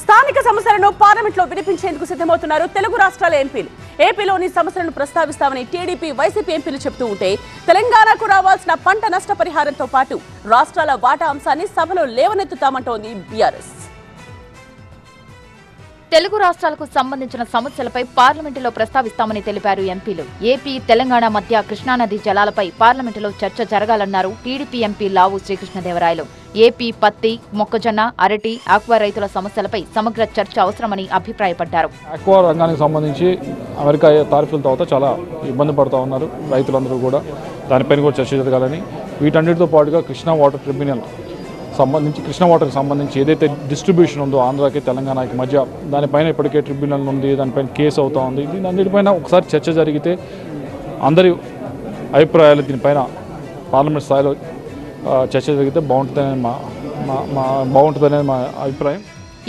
స్థానిక సమస్యలను పార్లమెంట్లో వినిపించేందుకు సిద్ధమవుతున్నారు తెలుగు రాష్ట్రాల ఎంపీలు. ఏపీలోని సమస్యలను ప్రస్తావిస్తామని టీడీపీ, వైసీపీ ఎంపీలు చెబుతూ ఉంటే తెలంగాణకు రావాల్సిన పంట నష్టపరిహారంతో పాటు రాష్ట్రాల వాటా అంశాన్ని సభలో లేవనెత్తుతామంటోంది బీఆర్ఎస్. తెలుగు రాష్ట్రాలకు సంబంధించిన సమస్యలపై పార్లమెంటులో ప్రస్తావిస్తామని తెలిపారు ఎంపీలు. ఏపీ, తెలంగాణ మధ్య కృష్ణానది జలాలపై పార్లమెంటులో చర్చ జరగాలన్నారు టీడీపీ ఎంపీ లావు శ్రీకృష్ణదేవరాయలు. ఏపీ పత్తి, మొక్కజొన్న, అరటి, ఆక్వా రైతుల సమస్యలపై సమగ్ర చర్చ అవసరమని అభిప్రాయపడ్డారు. ఆక్వా రంగానికి సంబంధించి అమెరికా తారీఫుల తర్వాత చాలా ఇబ్బంది పడుతూ ఉన్నారు రైతులందరూ కూడా. దానిపైన కూడా చర్చ జరగాలని, వీటన్నిటితో పాటుగా కృష్ణా వాటర్ ట్రిబ్యునల్ సంబంధించి, కృష్ణా వాటర్కి సంబంధించి ఏదైతే డిస్ట్రిబ్యూషన్ ఉందో ఆంధ్రాకి తెలంగాణకి మధ్య, దానిపైన ఇప్పటికే ట్రిబ్యునల్ ఉంది, దానిపైన కేసు అవుతూ ఉంది. దీని అన్నిటిపైన ఒకసారి చర్చ జరిగితే అందరి అభిప్రాయాలు దీనిపైన పార్లమెంట్ స్థాయిలో చర్చ జరిగితే బాగుంటుందనే మా అభిప్రాయం.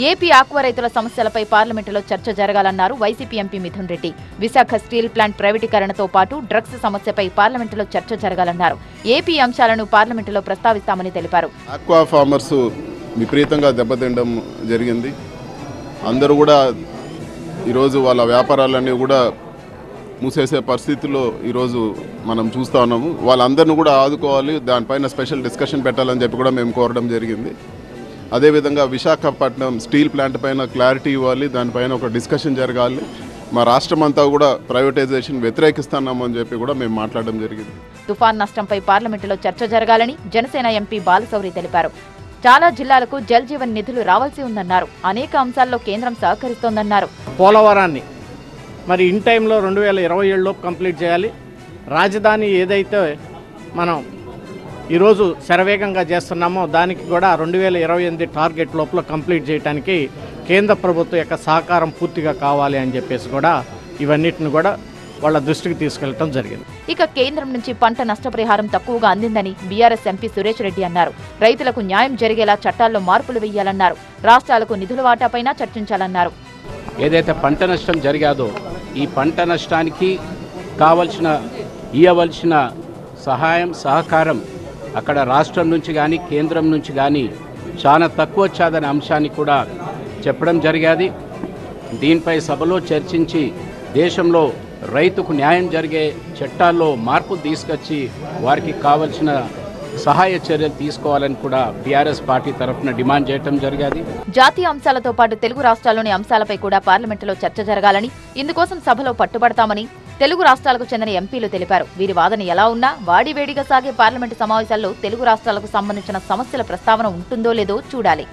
ఏపీ ఆక్వా రైతుల సమస్యలపై పార్లమెంటులో చర్చ జరగాలన్నారు YCP MP Mithun Reddy. Visakha steel plant ప్రైవేటీకరణతో పాటు డ్రగ్స్ సమస్యపై పార్లమెంటులో చర్చ జరగాలన్నారు. ఏపీ అంశాలను పార్లమెంటులో ప్రస్తావిస్తామని తెలిపారు. ఆక్వా ఫార్మర్స్ విపరీతంగా దెబ్బతినడం జరిగింది. అందరూ కూడా ఈరోజు వాళ్ళ వ్యాపారాలన్నీ కూడా మూసేసే పరిస్థితుల్లో ఈరోజు మనం చూస్తూ ఉన్నాము. వాళ్ళందరినీ కూడా ఆదుకోవాలి, దానిపైన స్పెషల్ డిస్కషన్ పెట్టాలని చెప్పి కూడా మేము కోరడం జరిగింది. అదేవిధంగా విశాఖపట్నం స్టీల్ ప్లాంట్ పైన క్లారిటీ ఇవ్వాలి, దానిపైన ఒక డిస్కషన్ జరగాలి. మా రాష్ట్రం అంతా కూడా ప్రైవేటైజేషన్ వ్యతిరేకిస్తున్నామని చెప్పి కూడా మేము మాట్లాడడం జరిగింది. తుఫాన్ నష్టంపై పార్లమెంటులో చర్చ జరగాలని జనసేన ఎంపీ బాలశౌరి తెలిపారు. చాలా జిల్లాలకు జల్ జీవన్ నిధులు రావాల్సి ఉందన్నారు. అనేక అంశాల్లో కేంద్రం సహకరిస్తోందన్నారు. పోలవరాన్ని మరి ఇన్ టైంలో 2027లోపు కంప్లీట్ చేయాలి. రాజధాని ఏదైతే మనం ఈరోజు శరవేగంగా చేస్తున్నామో దానికి కూడా 2028 టార్గెట్ లోపల కంప్లీట్ చేయడానికి కేంద్ర ప్రభుత్వం యొక్క సహకారం పూర్తిగా కావాలి అని చెప్పేసి కూడా ఇవన్నిటిని కూడా వాళ్ళ దృష్టికి తీసుకెళ్లడం జరిగింది. ఇక కేంద్రం నుంచి పంట నష్టపరిహారం తక్కువగా అందిందని బీఆర్ఎస్ ఎంపీ సురేష్ రెడ్డి అన్నారు. రైతులకు న్యాయం జరిగేలా చట్టాల్లో మార్పులు వేయాలన్నారు. రాష్ట్రాలకు నిధుల వాటాపైన చర్చించాలన్నారు. ఏదైతే పంట నష్టం జరిగాదో ఈ పంట నష్టానికి ఇవ్వవలసిన సహాయం, సహకారం అక్కడ రాష్ట్రం నుంచి కానీ కేంద్రం నుంచి కానీ చాలా తక్కువ వచ్చాదనే అంశాన్ని కూడా చెప్పడం జరిగేది. దీనిపై సభలో చర్చించి దేశంలో రైతుకు న్యాయం జరిగే చట్టాల్లో మార్పులు తీసుకొచ్చి వారికి కావలసిన సహాయ చర్యలు తీసుకోవాలని కూడా బీఆర్ఎస్ పార్టీ తరఫున డిమాండ్ చేయడం జరిగేది. జాతీయ అంశాలతో పాటు తెలుగు రాష్ట్రాల్లోని అంశాలపై కూడా పార్లమెంటులో చర్చ జరగాలని, ఇందుకోసం సభలో పట్టుబడతామని తెలుగు రాష్ట్రాలకు చెందిన ఎంపీలు తెలిపారు. వీరి వాదన ఎలా ఉన్నా వాడివేడిగా సాగే పార్లమెంటు సమావేశాల్లో తెలుగు రాష్ట్రాలకు సంబంధించిన సమస్యల ప్రస్తావన ఉంటుందో లేదో చూడాలి.